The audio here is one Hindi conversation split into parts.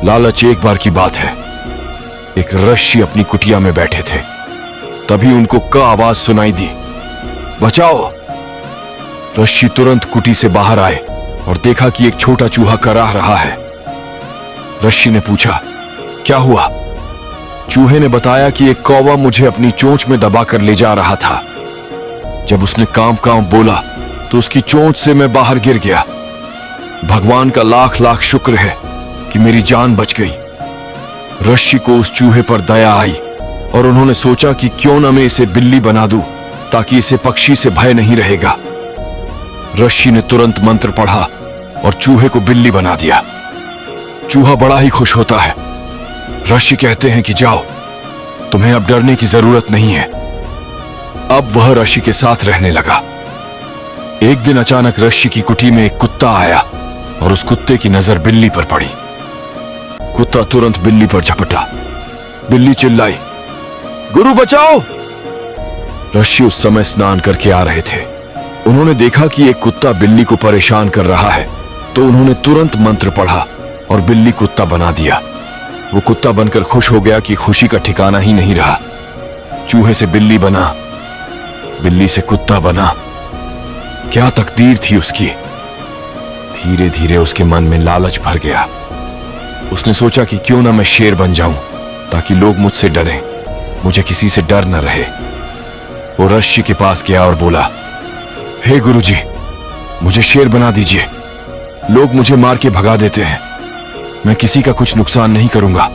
लालच एक बार की बात है। एक रश्मि अपनी कुटिया में बैठे थे, तभी उनको का आवाज सुनाई दी, बचाओ। रश्मि तुरंत कुटी से बाहर आए और देखा कि एक छोटा चूहा कराह रहा है। रश्मि ने पूछा, क्या हुआ? चूहे ने बताया कि एक कौवा मुझे अपनी चोंच में दबाकर ले जा रहा था। जब उसने कांव कांव बोला तो उसकी चोंच से मैं बाहर गिर गया। भगवान का लाख लाख शुक्र है कि मेरी जान बच गई। रश्मि को उस चूहे पर दया आई और उन्होंने सोचा कि क्यों न मैं इसे बिल्ली बना दूं, ताकि इसे पक्षी से भय नहीं रहेगा। रश्मि ने तुरंत मंत्र पढ़ा और चूहे को बिल्ली बना दिया। चूहा बड़ा ही खुश होता है। रश्मि कहते हैं कि जाओ, तुम्हें अब डरने की जरूरत नहीं है। अब वह रश्मि के साथ रहने लगा। एक दिन अचानक रश्मि की कुटी में एक कुत्ता आया और उस कुत्ते की नजर बिल्ली पर पड़ी। कुत्ता तुरंत बिल्ली पर झपटा। बिल्ली चिल्लाई, गुरु बचाओ। रश्मि उस समय स्नान करके आ रहे थे। उन्होंने देखा कि एक कुत्ता बिल्ली को परेशान कर रहा है, तो उन्होंने तुरंत मंत्र पढ़ा और बिल्ली कुत्ता बना दिया। वो कुत्ता बनकर खुश हो गया कि खुशी का ठिकाना ही नहीं रहा। चूहे से बिल्ली बना, बिल्ली से कुत्ता बना। क्या तकदीर थी उसकी। धीरे धीरे उसके मन में लालच भर गया। उसने सोचा कि क्यों ना मैं शेर बन जाऊं, ताकि लोग मुझसे डरें, मुझे किसी से डर न रहे। वो रश्मि के पास गया और बोला, हे गुरुजी, मुझे शेर बना दीजिए। लोग मुझे मार के भगा देते हैं, मैं किसी का कुछ नुकसान नहीं करूंगा।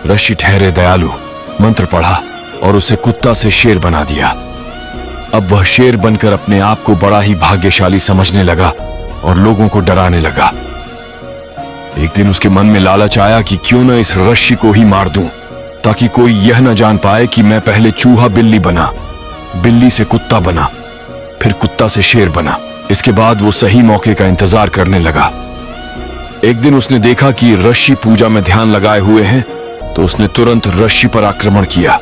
रश्मि ठहरे दयालु, मंत्र पढ़ा और उसे कुत्ता से शेर बना दिया। अब वह शेर बनकर अपने आप को बड़ा ही भाग्यशाली समझने लगा और लोगों को डराने लगा। एक दिन उसके मन में लालच आया कि क्यों न इस रश्मि को ही मार दूं, ताकि कोई यह न जान पाए कि मैं पहले चूहा बिल्ली बना, बिल्ली से कुत्ता बना, फिर कुत्ता से शेर बना। इसके बाद वो सही मौके का इंतजार करने लगा। एक दिन उसने देखा कि रश्मि पूजा में ध्यान लगाए हुए हैं, तो उसने तुरंत रश्मि पर आक्रमण किया।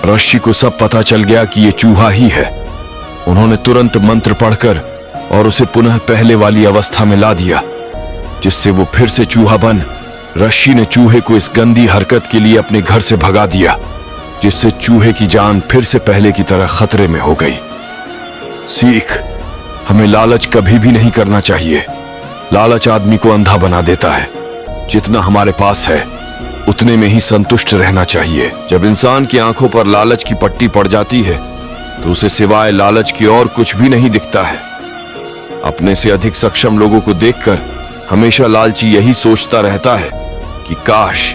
रश्मि को सब पता चल गया कि यह चूहा ही है। उन्होंने तुरंत मंत्र पढ़कर और उसे पुनः पहले वाली अवस्था में ला दिया, जिससे वो फिर से चूहा बन। रश्मि ने चूहे को इस गंदी हरकत के लिए अपने घर से भगा दिया, जिससे चूहे की जान फिर से पहले की तरह खतरे में हो गई। सीख, हमें लालच कभी भी नहीं करना चाहिए। लालच आदमी को अंधा बना देता है। जितना हमारे पास है उतने में ही संतुष्ट रहना चाहिए। जब इंसान की आंखों पर लालच की पट्टी पड़ जाती है, तो उसे सिवाय लालच की और कुछ भी नहीं दिखता है। अपने से अधिक सक्षम लोगों को देखकर हमेशा लालची यही सोचता रहता है कि काश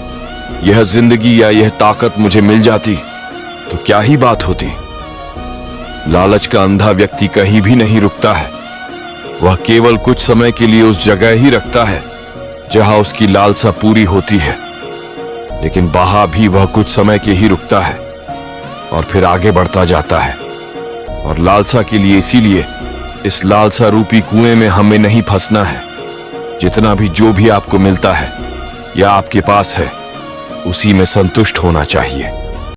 यह जिंदगी या यह ताकत मुझे मिल जाती तो क्या ही बात होती। लालच का अंधा व्यक्ति कहीं भी नहीं रुकता है। वह केवल कुछ समय के लिए उस जगह ही रखता है जहां उसकी लालसा पूरी होती है, लेकिन वहां भी वह कुछ समय के ही रुकता है और फिर आगे बढ़ता जाता है। और लालसा के लिए, इसीलिए इस लालसा रूपी कुएं में हमें नहीं फंसना है। जितना भी जो भी आपको मिलता है या आपके पास है, उसी में संतुष्ट होना चाहिए।